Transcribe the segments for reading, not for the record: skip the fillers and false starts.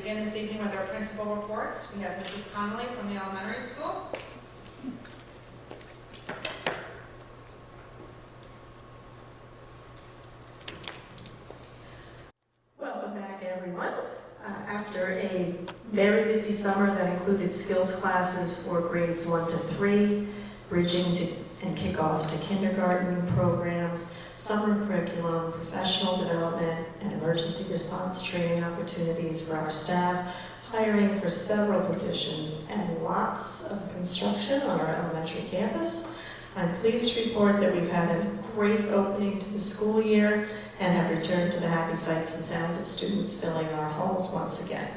begin this evening with our principal reports. We have Mrs. Connolly from the elementary school. Welcome back, everyone. After a very busy summer that included skills classes for grades 1 to 3, bridging to and kickoff to kindergarten programs, summer curriculum, professional development, and emergency response training opportunities for our staff, hiring for several positions, and lots of construction on our elementary campus, I'm pleased to report that we've had a great opening to the school year and have returned to the happy sights and sounds of students filling our halls once again.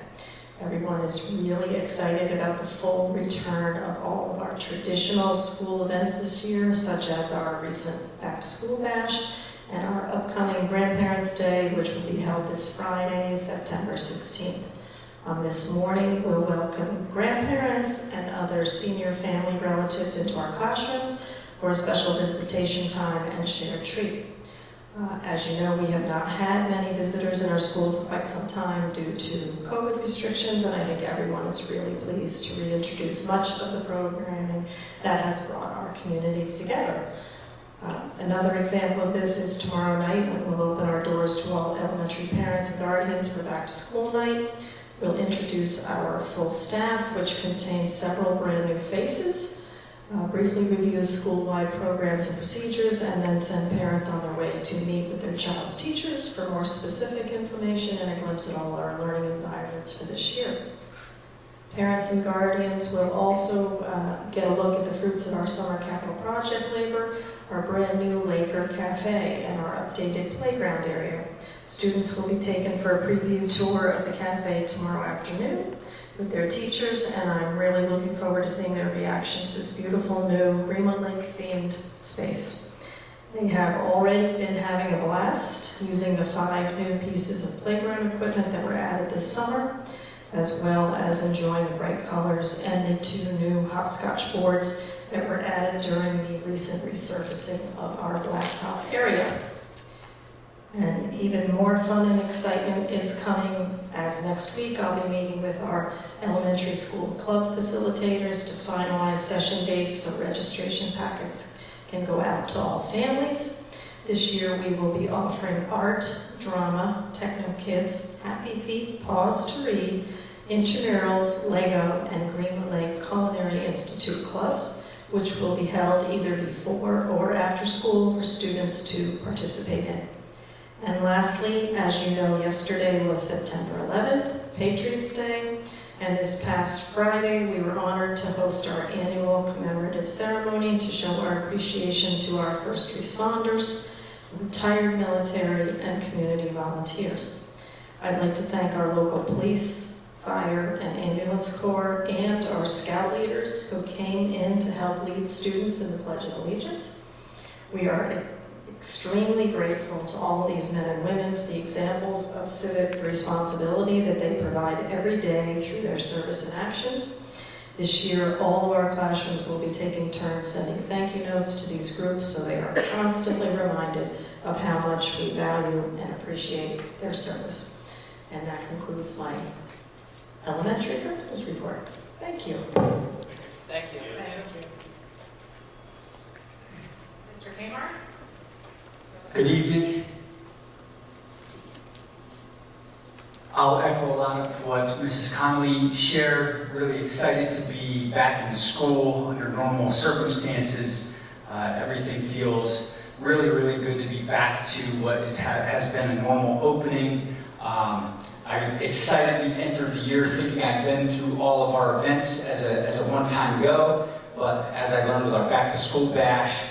Everyone is really excited about the full return of all of our traditional school events this year, such as our recent Back to School Bash and our upcoming Grandparents' Day, which will be held this Friday, September 16th. This morning, we'll welcome grandparents and other senior family relatives into our classrooms for a special visitation time and shared treat. As you know, we have not had many visitors in our school for quite some time due to COVID restrictions, and I think everyone is really pleased to reintroduce much of the programming that has brought our community together. Another example of this is tomorrow night when we'll open our doors to all elementary parents and guardians for back to school night. We'll introduce our full staff, which contains several brand new faces, briefly review school-wide programs and procedures, and then send parents on their way to meet with their child's teachers for more specific information and a glimpse at all our learning environments for this year. Parents and guardians will also get a look at the fruits of our summer capital project labor, our brand new Laker Cafe, and our updated playground area. Students will be taken for a preview tour of the cafe tomorrow afternoon with their teachers, and I'm really looking forward to seeing their reaction to this beautiful new Greenwood Lake themed space. They have already been having a blast using the 5 new pieces of playground equipment that were added this summer, as well as enjoying the bright colors and the 2 new hopscotch boards that were added during the recent resurfacing of our blacktop area. And even more fun and excitement is coming as next week I'll be meeting with our elementary school club facilitators to finalize session dates so registration packets can go out to all families. This year we will be offering art, drama, techno kids, happy feet, pause to read, intramurals, Lego, and Greenwood Lake Culinary Institute clubs, which will be held either before or after school for students to participate in. And lastly, as you know, yesterday was September 11th, Patriots Day, and this past Friday we were honored to host our annual commemorative ceremony to show our appreciation to our first responders, retired military, and community volunteers. I'd like to thank our local police, fire, and ambulance corps, and our scout leaders who came in to help lead students in the Pledge of Allegiance. We are extremely grateful to all of these men and women for the examples of civic responsibility that they provide every day through their service and actions. This year, all of our classrooms will be taking turns sending thank you notes to these groups so they are constantly reminded of how much we value and appreciate their service. And that concludes my elementary principal's report. Thank you. Thank you. Thank you. Mr. Kmart? Good evening. I'll echo a lot of what Mrs. Connolly shared. Really excited to be back in school under normal circumstances. Everything feels really, really good to be back to what has been a normal opening. I excitedly entered the year thinking I'd been through all of our events as a one-time go, but as I learned with our Back to School Bash,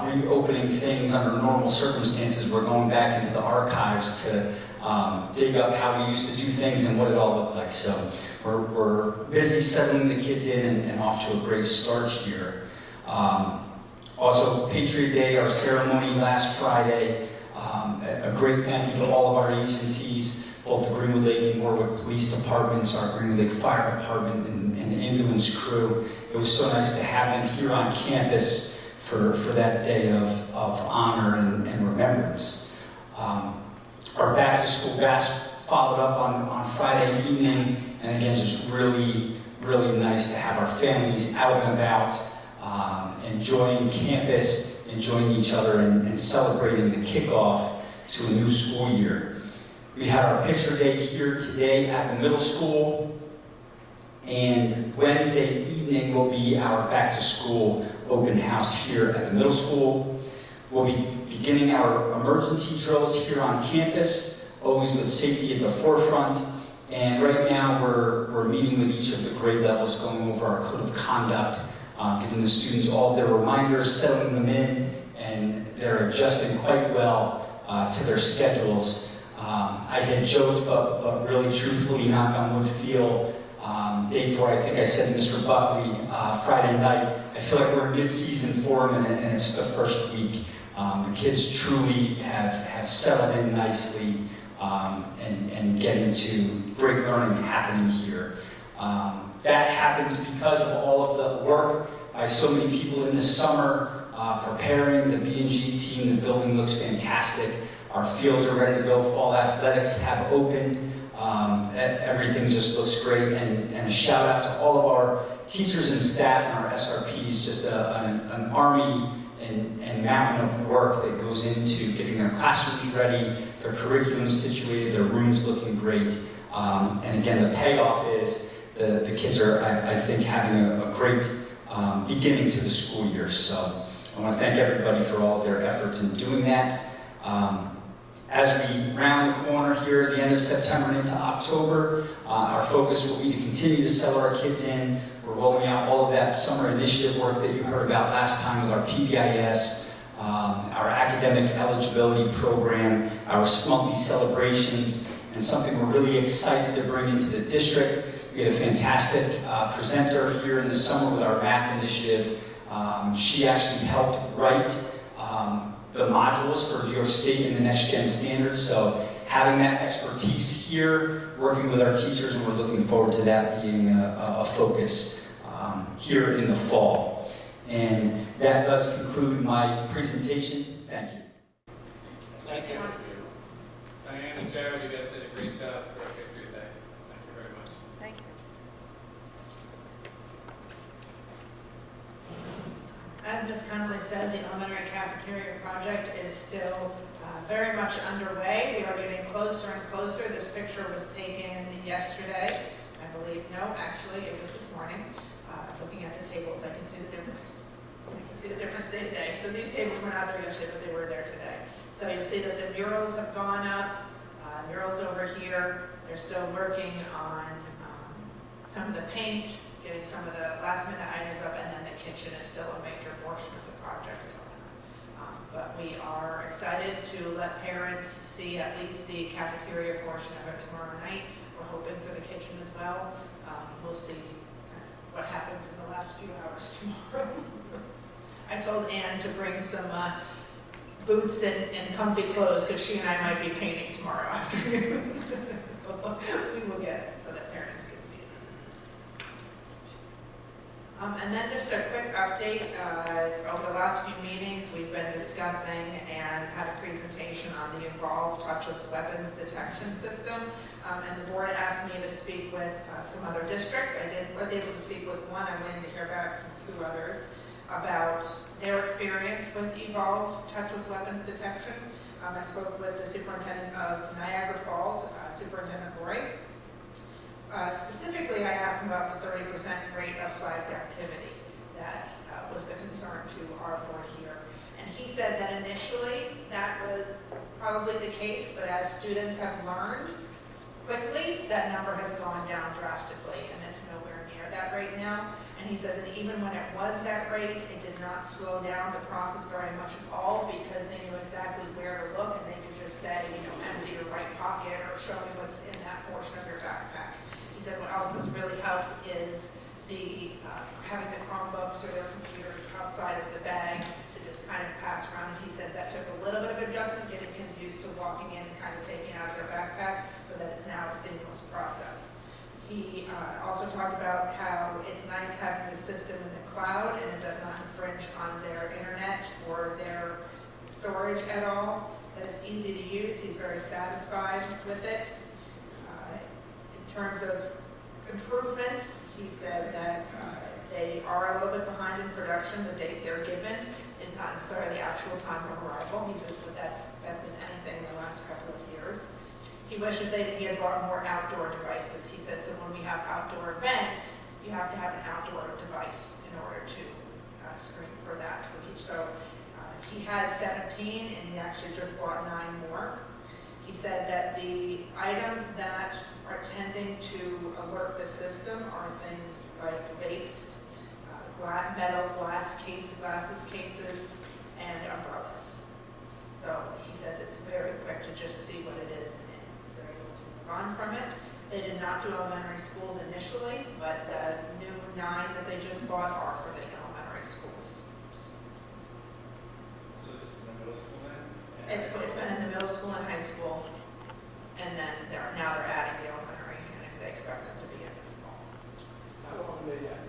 reopening things under normal circumstances, we're going back into the archives to dig up how we used to do things and what it all looked like. So we're busy settling the kids in and off to a great start here. Also, Patriot Day, our ceremony last Friday. A great thank you to all of our agencies, both the Greenwood Lake and Warwick Police Departments, our Greenwood Lake Fire Department, and ambulance crew. It was so nice to have them here on campus for that day of honor and remembrance. Our Back to School Bash followed up on Friday evening, and again, just really, really nice to have our families out and about, enjoying campus, enjoying each other, and celebrating the kickoff to a new school year. We had our picture day here today at the middle school, and Wednesday evening will be our back to school open house here at the middle school. We'll be beginning our emergency drills here on campus, always with safety at the forefront. And right now we're meeting with each of the grade levels, going over our code of conduct, giving the students all their reminders, settling them in, and they're adjusting quite well to their schedules. I had joked, but really truthfully, knock on wood, feel day 4, I think I said to Mr. Buckley Friday night, I feel like we're mid-season for them, and it's the first week. The kids truly have settled in nicely and getting to great learning happening here. That happens because of all of the work by so many people in the summer preparing. The B&G team, the building looks fantastic. Our fields are ready to go. Fall athletics have opened. Everything just looks great. And a shout out to all of our teachers and staff and our SRPs, just an army and mountain of work that goes into getting their classrooms ready, their curriculum situated, their rooms looking great. And again, the payoff is the kids are, I think, having a great beginning to the school year. So I want to thank everybody for all of their efforts in doing that. As we round the corner here at the end of September and into October, our focus will be to continue to settle our kids in. We're rolling out all of that summer initiative work that you heard about last time with our PBIS, our academic eligibility program, our monthly celebrations, and something we're really excited to bring into the district. We had a fantastic presenter here in the summer with our math initiative. She actually helped write the modules for New York State and the Next Gen Standards. So having that expertise here, working with our teachers, and we're looking forward to that being a focus here in the fall. And that does conclude my presentation. Thank you. Thank you. Diane and Jared, you guys did a great job working through that. Thank you very much. Thank you. As Ms. Connolly said, the elementary cafeteria project is still very much underway. We are getting closer and closer. This picture was taken yesterday, I believe. No, actually, it was this morning. Looking at the tables, I can see the difference. I can see the difference day to day. So these tables were not there yesterday, but they were there today. So you see that the murals have gone up. Murals over here. They're still working on some of the paint, getting some of the last minute items up, and then the kitchen is still a major portion of the project going on. But we are excited to let parents see at least the cafeteria portion of it tomorrow night. We're hoping for the kitchen as well. We'll see what happens in the last few hours tomorrow. I told Anne to bring some boots and comfy clothes because she and I might be painting tomorrow afternoon. We will get it so that parents can see it. And then just a quick update. Over the last few meetings, we've been discussing and had a presentation on the Evolve touchless weapons detection system. And the board asked me to speak with some other districts. I was able to speak with one. I'm waiting to hear back from 2 others about their experience with Evolve touchless weapons detection. I spoke with the superintendent of Niagara Falls, Superintendent Roy. Specifically, I asked him about the 30% rate of flagged activity that was the concern to our board here. And he said that initially that was probably the case, but as students have learned quickly, that number has gone down drastically, and it's nowhere near that rate now. And he says that even when it was that rate, it did not slow down the process very much at all because they knew exactly where to look, and they could just say, empty your right pocket or show me what's in that portion of your backpack. He said what else has really helped is the having the Chromebooks or their computers outside of the bag to just kind of pass around. And he says that took a little bit of adjustment, getting kids used to walking in and kind of taking it out of their backpack, but that it's now a seamless process. He also talked about how it's nice having the system in the cloud and it does not infringe on their internet or their storage at all, that it's easy to use. He's very satisfied with it. terms of improvements, he said that they are a little bit behind in production. The date they're given is not necessarily the actual time of arrival. He says, but that's been anything in the last couple of years. He wishes he had brought more outdoor devices. He said, so when we have outdoor events, you have to have an outdoor device in order to screen for that. He has 17, and he actually just bought 9 more. He said that the items that are tending to alert the system are things like vapes, metal glasses cases, and umbrellas. So he says it's very quick to just see what it is, and they're able to move on from it. They did not do elementary schools initially, but the new 9 that they just bought are for the elementary schools. Is this in the middle school then? It's been in the middle school and high school, and then now they're adding the elementary, and they expect them to be in this fall. How long have they had?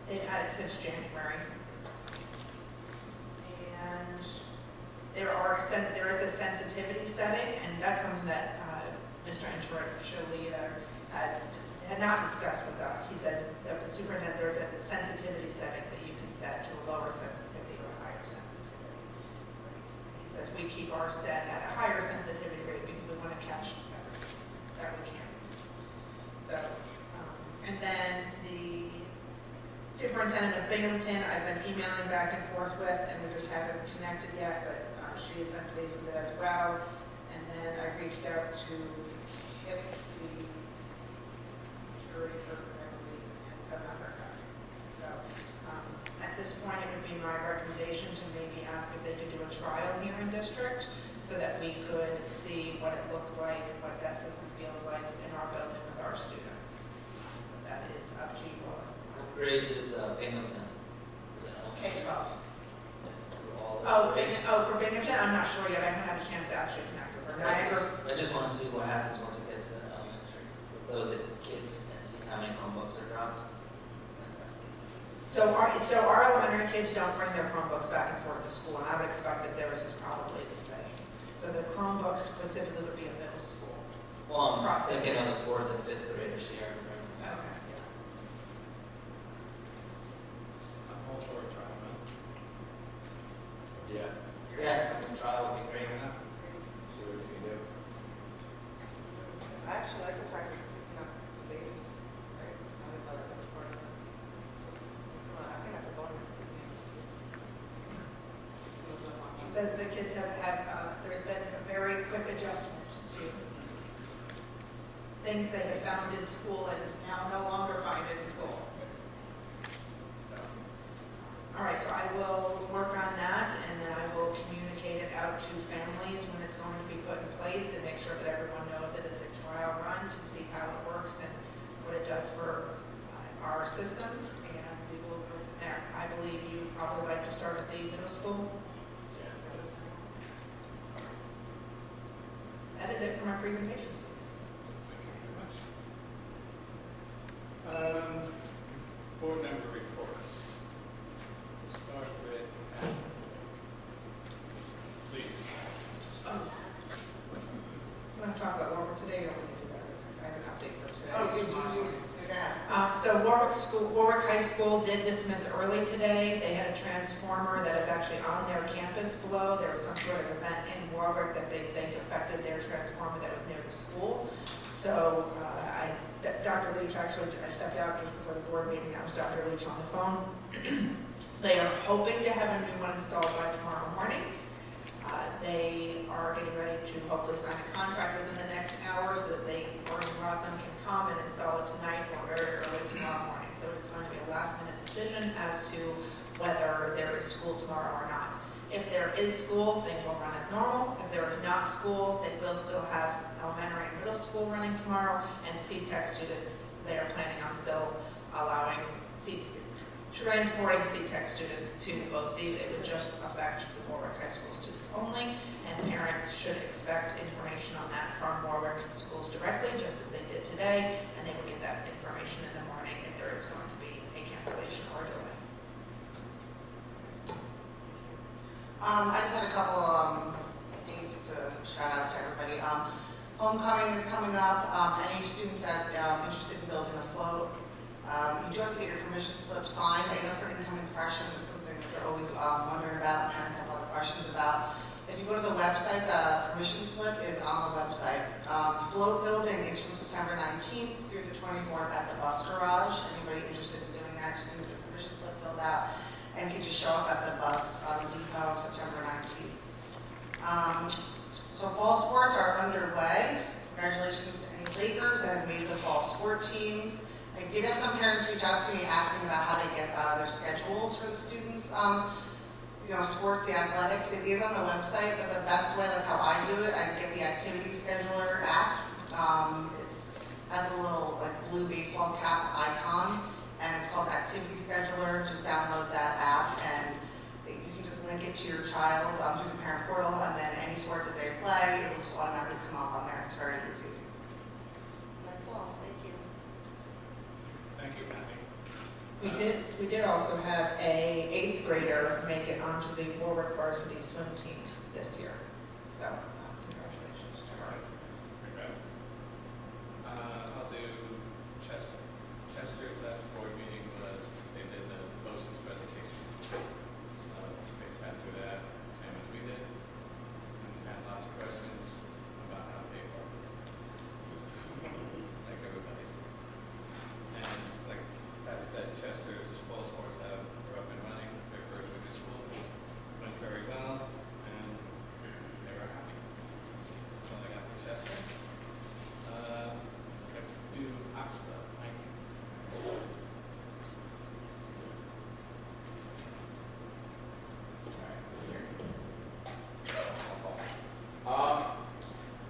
They've had it since January. And there is a sensitivity setting, and that's something that Mr. Interchelli had not discussed with us. He says that the superintendent, there's a sensitivity setting that you can set to a lower sensitivity or a higher sensitivity rate. He says we keep ours set at a higher sensitivity rate because we want to catch that we can. So, and then the superintendent of Binghamton, I've been emailing back and forth with, and we just haven't connected yet, but she has been pleased with it as well. And then I reached out to HIPC's security person, I believe, and another guy. So at this point, it would be my recommendation to maybe ask if they could do a trial here in district so that we could see what it looks like, what that system feels like in our building with our students. That is up to you all. What grades is Binghamton? Is it K-12. Yes, For Binghamton, I'm not sure yet. I haven't had a chance to actually connect with her. I just want to see what happens once it gets to elementary with those kids and see how many Chromebooks are dropped. So our elementary kids don't bring their Chromebooks back and forth to school, and I would expect that theirs is probably the same. So the Chromebooks specifically would be a middle school. Well, I'm Process. thinking of the 4th and 5th graders here. Okay. I'm all for a trial, man. Yeah. Yeah, a trial would be great. See what we can do. I actually like the fact that you're picking up the babies, right? I would love that part of it. I think that's a bonus. He says the kids have there's been a very quick adjustment to things they had found in school and now no longer find in school. So, all right, so I will work on that, and then I will communicate it out to families when it's going to be put in place and make sure that everyone knows that it's a trial run to see how it works and what it does for our systems, and we will go from there. I believe you probably like to start at the middle school. That is it for my presentations. Thank you very much. Board member reports. We'll start with Ann. Please. Oh. You want to talk about Warwick today, or we can do that? I have an update for today. Oh, tomorrow. yeah. So Warwick High School did dismiss early today. They had a transformer that is actually on their campus below. There was some sort of event in Warwick that they think affected their transformer that was near the school. So Dr. Leach, actually, I stepped out just before the board meeting. That was Dr. Leach on the phone. They are hoping to have a new one installed by tomorrow morning. They are getting ready to hopefully sign a contract within the next hour so that Oregon Rothland can come and install it tonight or very early tomorrow morning. So it's going to be a last minute decision as to whether there is school tomorrow or not. If there is school, things will run as normal. If there is not school, they will still have elementary and middle school running tomorrow, and C-Tech students, they are planning on still allowing transporting C-Tech students to OCs. It would just affect the Warwick High School students only, and parents should expect information on that from Warwick schools directly, just as they did today, and they will get that information in the morning if there is going to be a cancellation or delay. I just had a couple things to shout out to everybody. Homecoming is coming up. Any students that fine. I know for incoming freshmen, it's something that they're always wondering about, and parents have a lot of questions about. If you go to the website, the permission slip is on the website. Float building is from September 19th through the 24th at the bus garage. Anybody interested in doing that, just needs a permission slip filled out and can just show up at the bus depot September 19th. So fall sports are underway. Congratulations to any Lakers that have made the fall sport teams. I did have some parents reach out to me asking about how they get their schedules for the students. Sports, the athletics, it is on the website, but the best way, like how I do it, I get the activity scheduler app. It has a little like blue baseball cap icon, and it's called Activity Scheduler. Just download that app, and you can just link it to your child through the parent portal, and then any sport that they play, it will just automatically come up on there. It's very easy. That's all. Thank you. Thank you, Patty. We did also have a 8th grader make it onto the Warwick varsity swim team this year. So, congratulations to her. Congrats. I'll do Chester. Chester's last board meeting was, they did the BOCES presentation. They sat through that, same as we did, and had lots of questions about how they work. Like everybody. And like Patty said, Chester's fall sports are up and running. Their first week of school went very well, and they were happy. That's all I got for Chester. Let's do Oxford. Mike.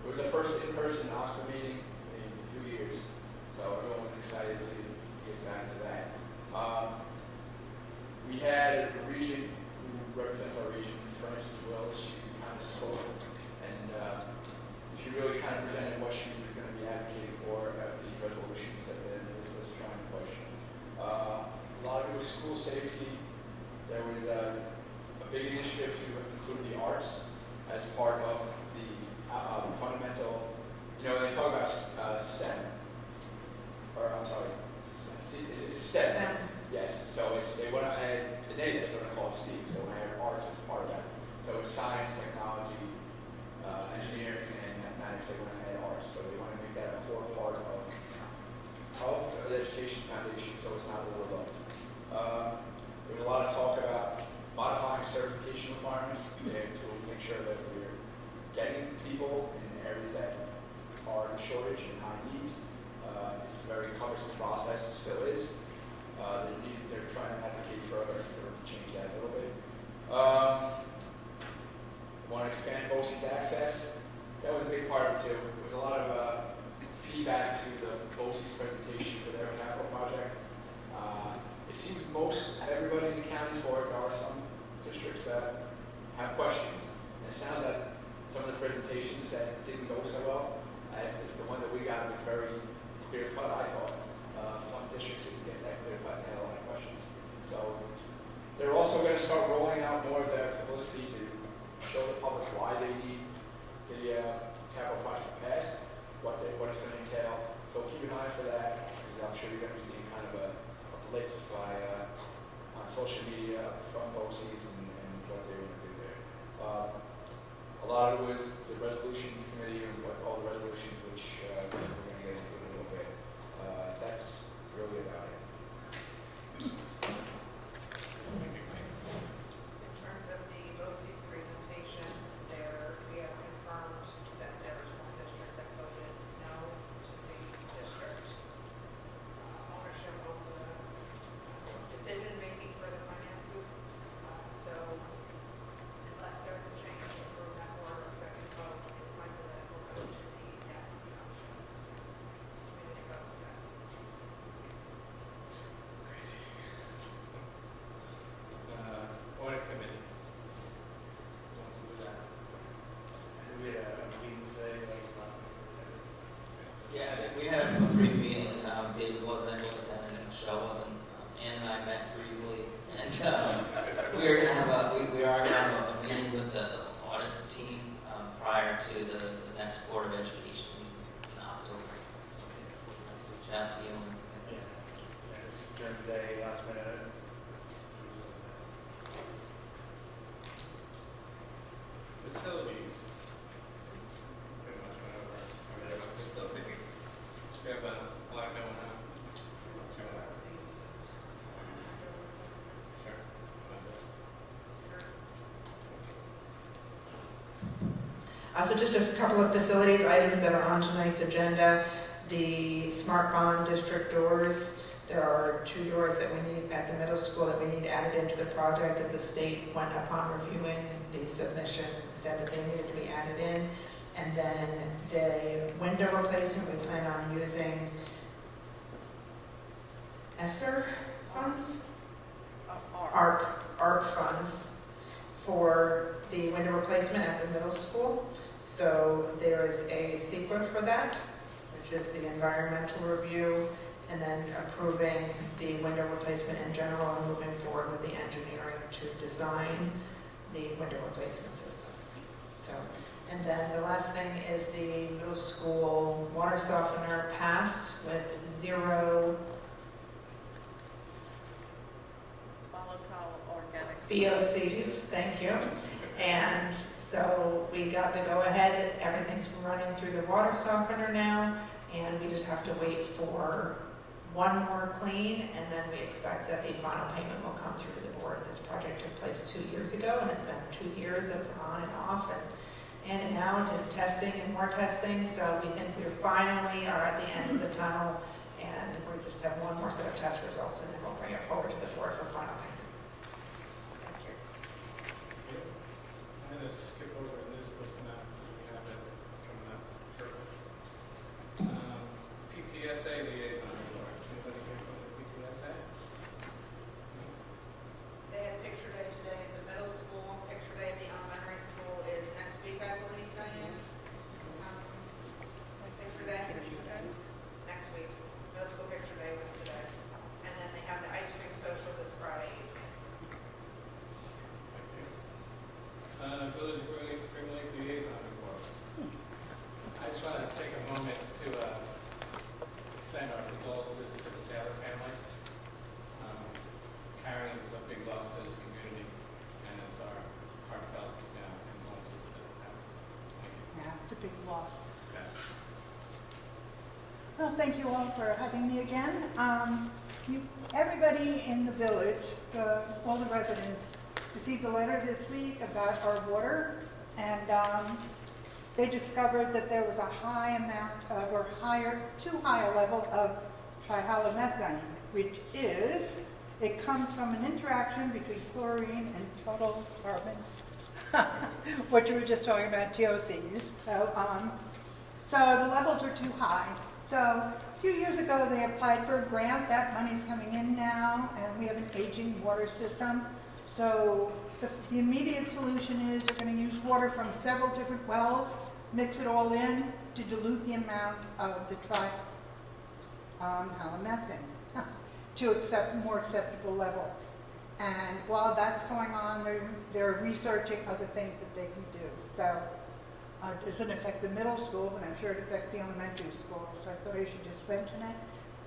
It was the first in-person Oxford meeting in 2 years, so everyone was excited to get back to that. We had a regent who represents our region, Frances Wills. She kind of spoke, and she really kind of presented what she was going to be advocating for these resolutions that the Elizabeth was trying to push. A lot of it was school safety. There was a big initiative to include the arts as part of the fundamental, they talk about STEM, or I'm sorry, it's STEM. Yes, so they want to add, the data, so they want to call it STEAM, so we have arts as part of that. So it's science, technology, engineering, and mathematics, they want to add arts, so they want to make that a core part of the education foundation, so it's not overlooked. There was a lot of talk about modifying certification requirements to make sure that we're getting people in areas that are in shortage and high needs. It's a very cumbersome process, it still is. They're trying to advocate further to change that a little bit. Want to expand BOCES access. That was a big part of it too. There was a lot of feedback to the BOCES presentation for their capital project. It seems most everybody in the county is for it. There are some districts that have questions. And it sounds like some of the presentations that didn't go so well, as the one that we got was very clear cut, I thought. Some districts didn't get that clear cut and had a lot of questions. So they're also going to start rolling out more of their publicity to show the public why they need the capital project passed, what it's going to entail. So keep an eye for that, because I'm sure you're going to be seeing kind of a blitz on social media from BOCES and what they want to do there. A lot of it was the resolutions committee and all the resolutions, which we're going to get into in a little bit. That's really about it. In terms of the BOCES presentation, we have confirmed that there was one district that voted no to the district ownership of the So just a couple of facilities items that are on tonight's agenda. The Smart Bond district doors. There are 2 doors that we need at the middle school that we need added into the project that the state, went upon reviewing the submission, said that they needed to be added in. And then the window replacement, we plan on using ESSER funds? ARP funds for the window replacement at the middle school. So there is a secret for that, which is the environmental review, and then approving the window replacement in general and moving forward with the engineering to design the window replacement systems. So, and then the last thing is the middle school water softener passed with 0 volatile organic BOCs, thank you. And so we got the go-ahead, everything's running through the water softener now, and we just have to wait for 1 more clean, and then we expect that the final payment will come through to the board. This project took place 2 years ago, and it's been 2 years of on and off, and in and out, and testing and more testing, so we think we finally are at the end of the tunnel, and we just have 1 more set of test results, and then we'll bring it forward to the board for final payment. Thank you. I'm gonna skip over this book now, because we have it coming up shortly. PTSA liaison report. Anybody here from the PTSA? They had picture day today at the middle school, picture day at the elementary school is next week, I believe, Diane. Picture day, next week. Middle school picture day was today. And then they have the ice cream social this Friday evening. Thank you. Village Green Lake liaison report. I just want to take a moment to extend our condolences to the Saylor family. Karen was a big loss to this community, and it's our heartfelt condolences to the family. Thank you. Yeah, it's a big loss. Yes. Well, thank you all for having me again. Everybody in the village, all the residents, received a letter this week about our water, and they discovered that there was a high amount of, or too high a level of trihalomethane, which is, it comes from an interaction between chlorine and total carbon, what you were just talking about, TOCs. So the levels are too high. So a few years ago, they applied for a grant. That money's coming in now, and we have an aging water system. So the immediate solution is we're going to use water from several different wells, mix it all in to dilute the amount of the trihalomethane to accept more acceptable levels. And while that's going on, they're researching other things that they can do. So it doesn't affect the middle school, but I'm sure it affects the elementary school. So I thought I should just mention it.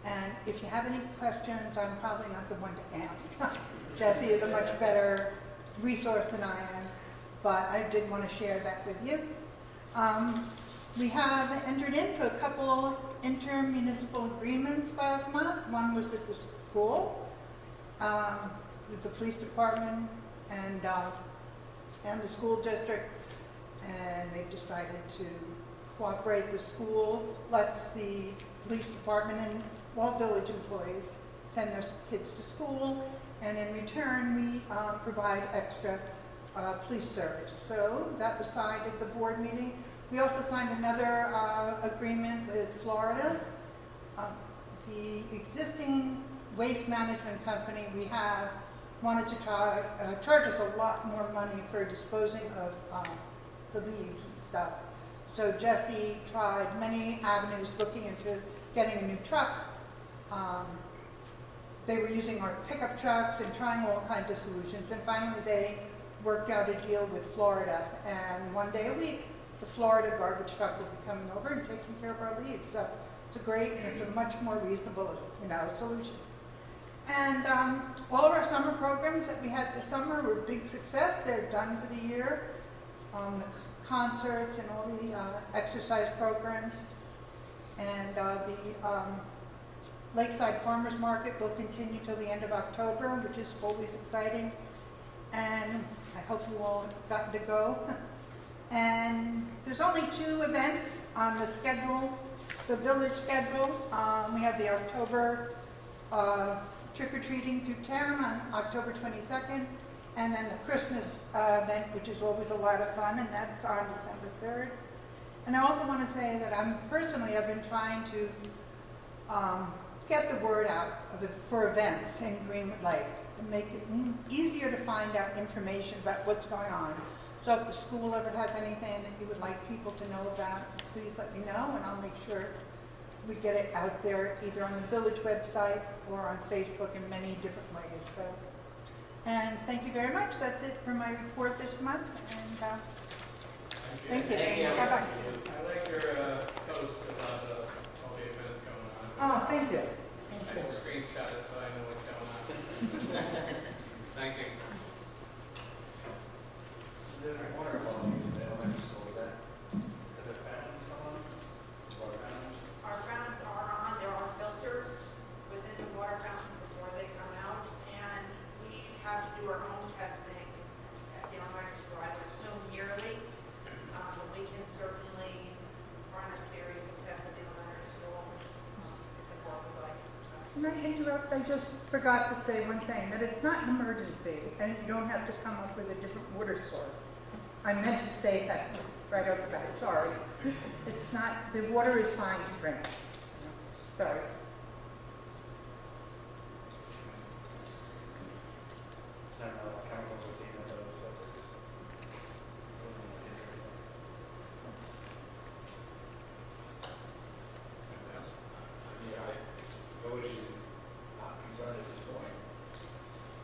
And if you have any questions, I'm probably not the one to ask. Jesse is a much better resource than I am, but I did want to share that with you. We have entered into a couple intermunicipal agreements last month. One was with the school, with the police department and the school district, and they've decided to cooperate. The school lets the police department and all village employees send their kids to school, and in return we provide extra police service. So that was signed at the board meeting. We also signed another agreement with Florida. The existing waste management company we have wanted to charge us a lot more money for disposing of the leaves and stuff. So Jesse tried many avenues looking into getting a new truck. They were using our pickup trucks and trying all kinds of solutions, and finally they worked out a deal with Florida, and 1 day a week the Florida garbage truck will be coming over and taking care of our leaves. So it's a great, it's a much more reasonable, solution. And all of our summer programs that we had this summer were a big success. They're done for the year. The concerts and all the exercise programs. And the Lakeside Farmers Market will continue till the end of October, which is always exciting. And I hope you all gotten to go. And there's only 2 events on the schedule, the village schedule. We have the October trick-or-treating through town on October 22nd, and then the Christmas event, which is always a lot of fun, and that's on December 3rd. And I also want to say that I've been trying to get the word out for events in Greenwood Lake, and make it easier to find out information about what's going on. So if the school ever has anything that you would like people to know about, please let me know, and I'll make sure we get it out there either on the village website or on Facebook in many different ways. So, and thank you very much. That's it for my report this month. And thank you. Thank you. Bye-bye. I like your post about all the events going on. Oh, thank you. I just screenshot it so I know what's going on. Thank you. There's a water quality in the elementary school, is that, are there fountains on, or fountains? Our fountains are on, there are filters within the water fountains before they come out, and we have to do our own testing at the elementary school, I would assume yearly. But we can certainly run a series of tests at the elementary school, if the board would like us to. Can I interrupt? I just forgot to say one thing, that it's not an emergency, and you don't have to come up with a different water source. I meant to say that right off the bat, sorry. It's not, the water is fine to drink. Sorry. I don't know, chemicals are being in those filters. Yeah, village is not concerned at this point.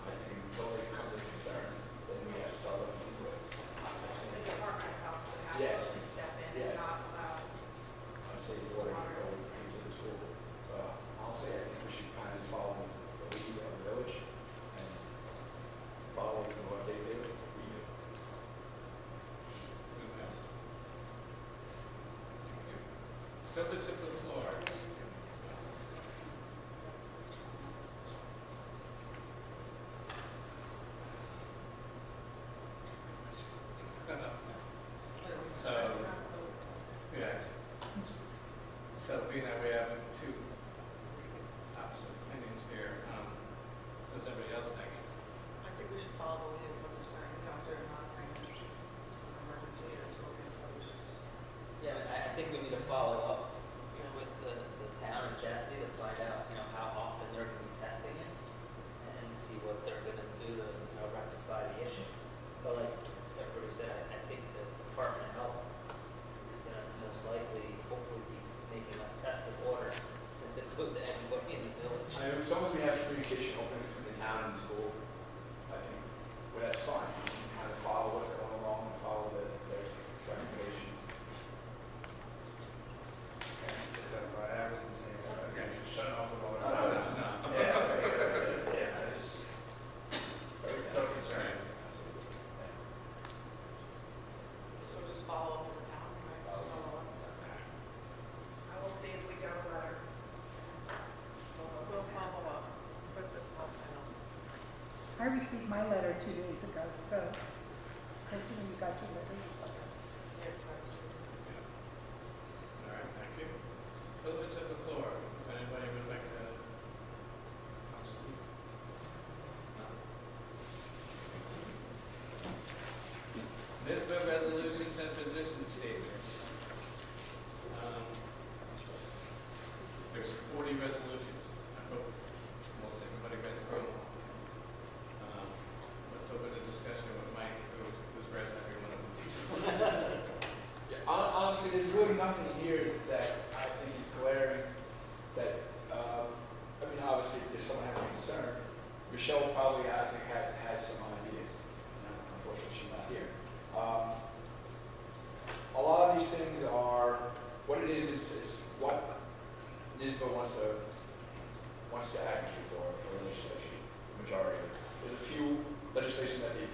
I think until they come to concern, then we have to start looking into it. The Department of Health would have Yes. to step in Yes. and not allow. Safe water to go into the school. So I'll say I think we should kind of follow the lead of the village and follow what they do. We do. Who else? Thank you. Filter to the floor. So, yeah. So being that we have 2 opposite opinions here, what does everybody else think? I think we should follow the lead of what they're saying, Dr. not saying it's an emergency or it's looking for. Yeah, but I think we need to follow up, with the town and Jesse to find out, how often they're going to be testing it and see what they're going to do to, rectify the issue. But like everybody said, I think the Department of Health is going to most likely, hopefully, be making us test the water since it goes to everybody in the village. As long as we have communication open between the town and the school, I think, well, that's fine. We can kind of follow what's going along and follow their recommendations. I was gonna say, okay, shut off the water. No, that's not. Yeah, yeah, I just, so concerned. So just follow up with the town, right? I will see if we get a letter. We'll follow up with the, I received my letter 2 days ago, so hopefully you got your letters. All right, thank you. Filter to the floor. If anybody would like to speak. No? NISBA resolutions and position statements. There's 40 resolutions. I hope most everybody read through them. Let's open a discussion with Mike, who's read every one of them. Yeah, honestly, there's really nothing here that I think is glaring that, obviously, if there's someone having a concern, Michelle probably, I think, has some ideas. Unfortunately, she's not here. A lot of these things are, what it is what NISBA wants to advocate for legislation, the majority of it. There's a few legislation that they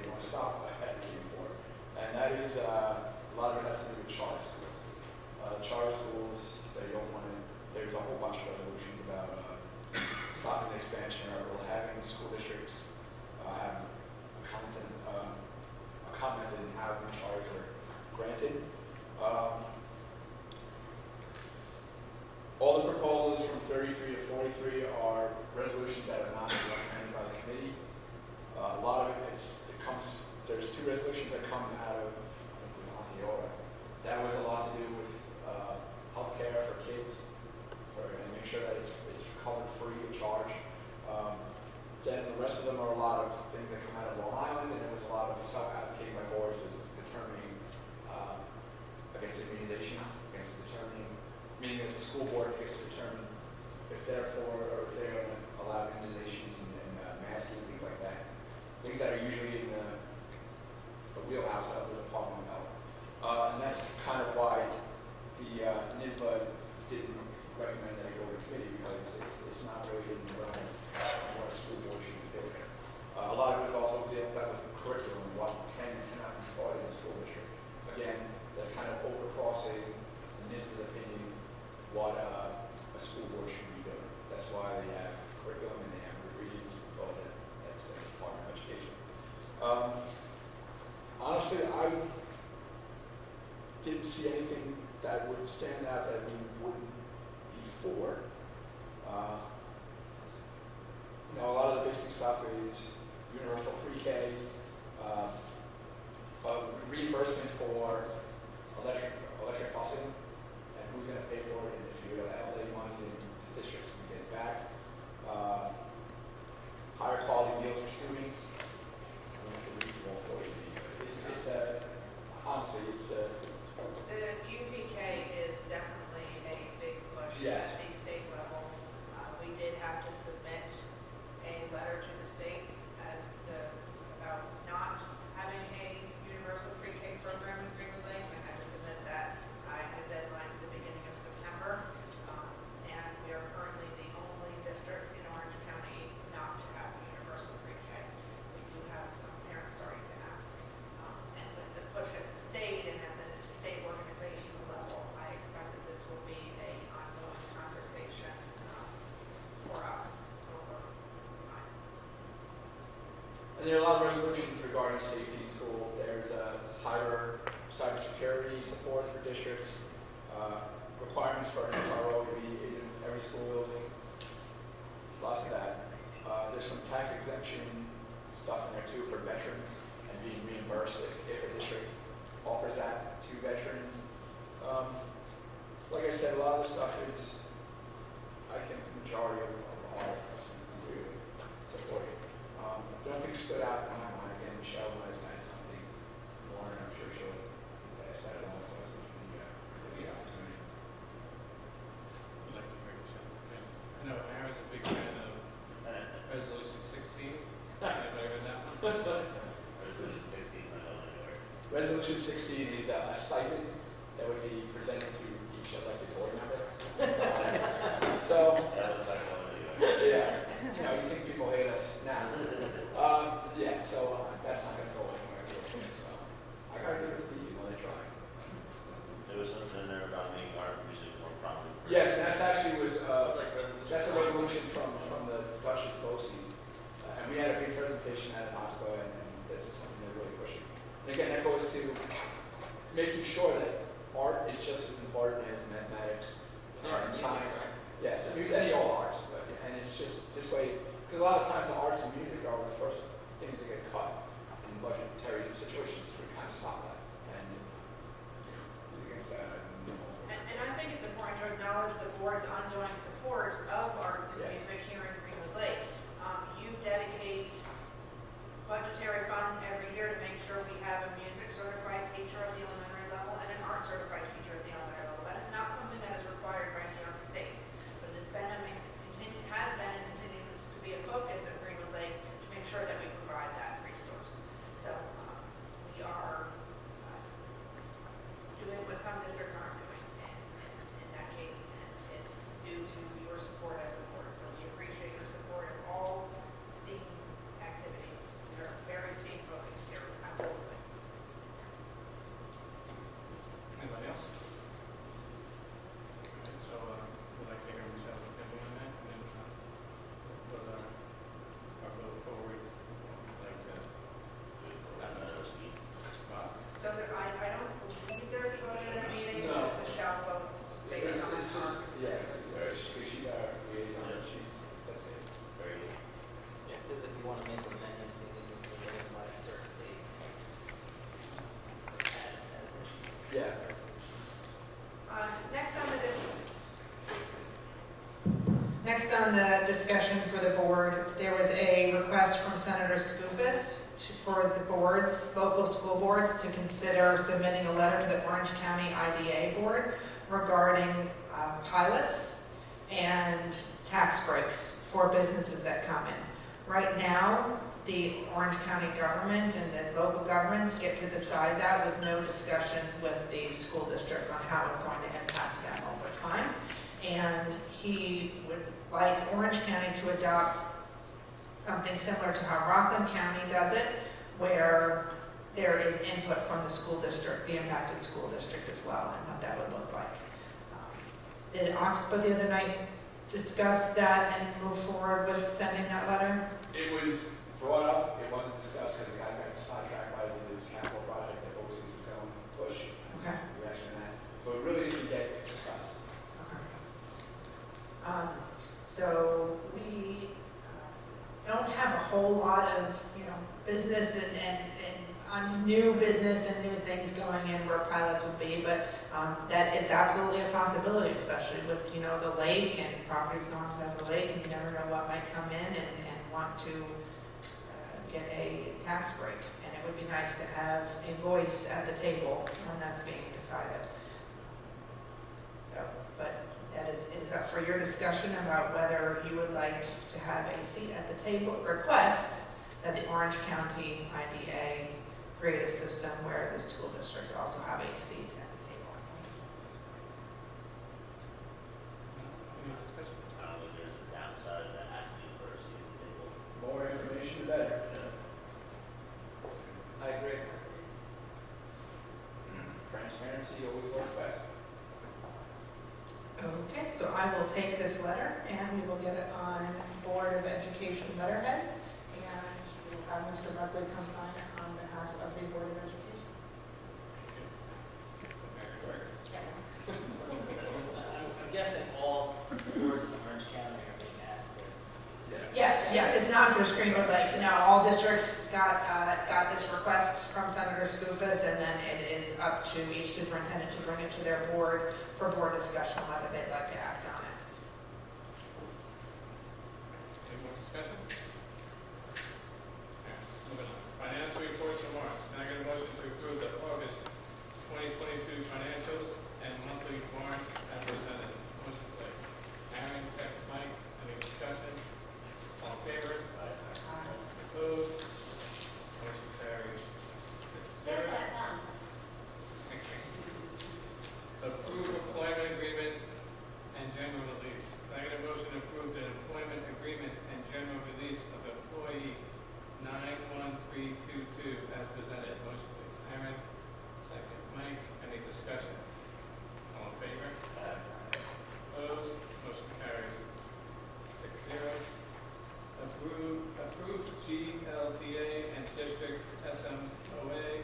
want to stop advocating for, and that is a lot of it has to do with charter schools. Charter schools, they don't want to, there's a whole bunch of resolutions about stopping the expansion or having school districts have a comment in having charter of them are a lot of things that come out of Long Island, and there was a lot of self-advocating by boards as determining against immunizations, against determining, meaning that the school board gets to determine if they're for or if they're going to allow immunizations and masking, things like that. Things that are usually in the wheelhouse of the Department of Health. And that's kind of why the NISBA didn't recommend that it go to committee, because it's not really in the realm of what a school board should be doing. A lot of it is also dealing with the curriculum, what can and cannot be taught in the school district. Again, that's kind of overcrossing, in NISBA's opinion, what a school board should be doing. That's why they have curriculum and they have regions with all that. That's the Department of Education. Honestly, I didn't see anything that would stand out that we wouldn't be for. A lot of the basic stuff is universal pre-K, reimbursement for electric busing, and who's going to pay for it, and if you have LA money, then the districts can get it back. Higher quality meals for students. I don't have to read them all for you, but honestly, it's The UPK is definitely a big push Yes. at the state level. We did have to submit a letter to the state about not having a universal pre-K program in Greenwood Lake. I had to submit that. I had a deadline at the beginning of September. And we are currently the only district in Orange County not to have universal pre-K. We do have some parents starting to ask. And with the push at the state and at the state organizational level, I expect that this will be an ongoing conversation for us over time. And there are a lot of resolutions regarding safety in school. There's cybersecurity support for districts, requirements for an SRO to be in every school building, lots of that. There's some tax exemption stuff in there too for veterans and being reimbursed if a district offers that to veterans. Like I said, a lot of the stuff is, I think the majority of all of us agree with supporting. Nothing stood out in my mind. Again, Michelle might have had something more, and I'm sure she'll pass that along to us if we the opportunity. I'd like to bring this up. Okay. I know Aaron's a big fan of Resolution 16. Anybody read that one? Resolution 16 is not going anywhere. Resolution 16 is a stipend that would be presented to each elected board member. So, That was not going anywhere. yeah, you think people hate us now. That's not going to go anywhere. So, I got to give it to you when they try. There was something in there about making art music more prominent. Yes, and that's actually It's like resolution. that's a resolution from the Duchess Losey's. And we had a big presentation at Oxbow, and that's something they're really pushing. And again, that goes to making sure that art is just as important as mathematics and science. Yes, any all arts, and it's just this way, because a lot of times the arts and music are the first things that get cut in budgetary situations, so we kind of stop that. And who's against that? And I think it's important to acknowledge the board's ongoing support of arts and Yes. music here in Greenwood Lake. You dedicate budgetary funds every year to make sure we have a music certified teacher at the elementary level and an art certified teacher at the elementary level. That is not something that is required by New York State, but it's been has been and continues to be a focus at Greenwood Lake to make sure that we provide that resource. So we are doing what some districts aren't doing in that case, and it's due to your support as a board. So we appreciate your support of all STEAM activities. We are very STEAM focused here, absolutely. Anybody else? Okay, so we'd like to hear Michelle's opinion on that, and then put our vote forward. Like that. So there, I don't believe there's a vote in a meeting, it's No. just the shall votes based It's on. just, yes, she's our liaison, that's it. Very good. Yeah, it says if you want to make amendments, you need to submit them by a certain date. Yeah. Next on the discussion for the board, there was a request from Senator Skoufis for the boards, local school boards, to consider submitting a letter to the Orange County IDA Board regarding pilots and tax breaks for businesses that come in. Right now, the Orange County government and the local governments get to decide that with no discussions with the school districts on how it's going to impact them over time. And he would like Orange County to adopt something similar to how Rockland County does it, where there is input from the school district, the impacted school district as well, and what that would look like. Did Oxbow the other night discuss that and move forward with sending that letter? It was brought up, it wasn't discussed because it got sidetracked by the capital project that OC's was going to push. Okay. Reaction to that. So it really didn't get discussed. So we don't have a whole lot of, business and new business and new things going in where pilots would be, but that it's absolutely a possibility, especially with, the lake and properties going to the lake, and you never know what might come in and want to get a tax break. And it would be nice to have a voice at the table when that's being decided. So, but that is up for your discussion about whether you would like to have a seat at the table. Request that the Orange County IDA create a system where the school districts also have a seat at the table. Any discussion? There's a downside to asking for a seat at the table. More information, the better. I agree. Transparency always works best. Okay, so I will take this letter and we will get it on Board of Education letterhead, and we'll have Mr. Buckley come sign it on behalf of the Board of Education. Yes. I'm guessing all boards in Orange County are being asked to. Yes, it's not Goose Green, but all districts got this request from Senator Skoufis, and then it is up to each superintendent to bring it to their board for board discussion whether they'd like to act on it. Any more discussion? Okay, moving on. Financial reports and warrants. Can I get a motion to approve the August 2022 financials and monthly warrants as presented? Motion please. Aaron, second. Mike, any discussion? All in favor? Opposed? Motion carries 6-0. Approve employment agreement and general release. Can I get a motion to approve the employment agreement and general release of employee 91322 as presented? Motion please. Aaron, second. Mike, any discussion? All in favor? Opposed? Motion carries 6-0. Approve GLTA and District SMOA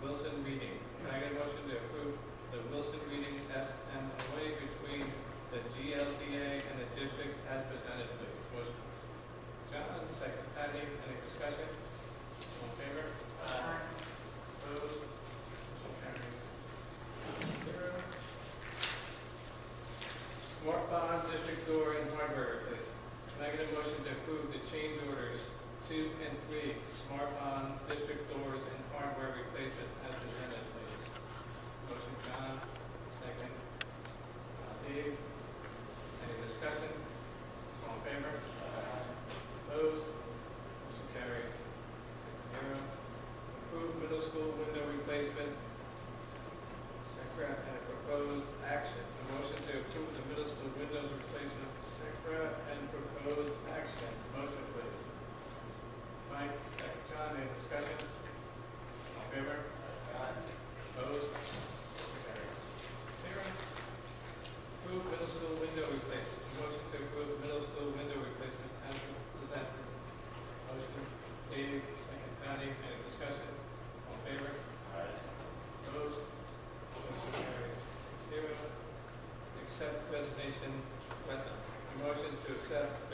Wilson Reading. Can I get a motion to approve the Wilson Reading SMOA between the GLTA and the district as presented, please? Motion. John, second. Patty, any discussion? All in favor? Opposed? Motion carries 6-0. Smart Bond District Door and Hardware Replacement. Can I get a motion to approve the change orders 2 and 3, Smart Bond District Doors and Hardware Replacement as presented, please? Motion, John. Second. Dave. Any discussion? All in favor? Opposed? Motion carries 6-0. Approve middle school window replacement. SECRA and proposed action. A motion to approve the middle school windows replacement, SECRA and proposed action. Motion, please. Mike, second. John, any discussion? All in favor? Opposed? Motion carries 6-0. Approve middle school window replacement. A motion to approve middle school window replacement as presented. Motion, Dave, second. Patty, any discussion? All in favor? Opposed? Motion carries 6-0. Accept resignation, Retham. A motion to accept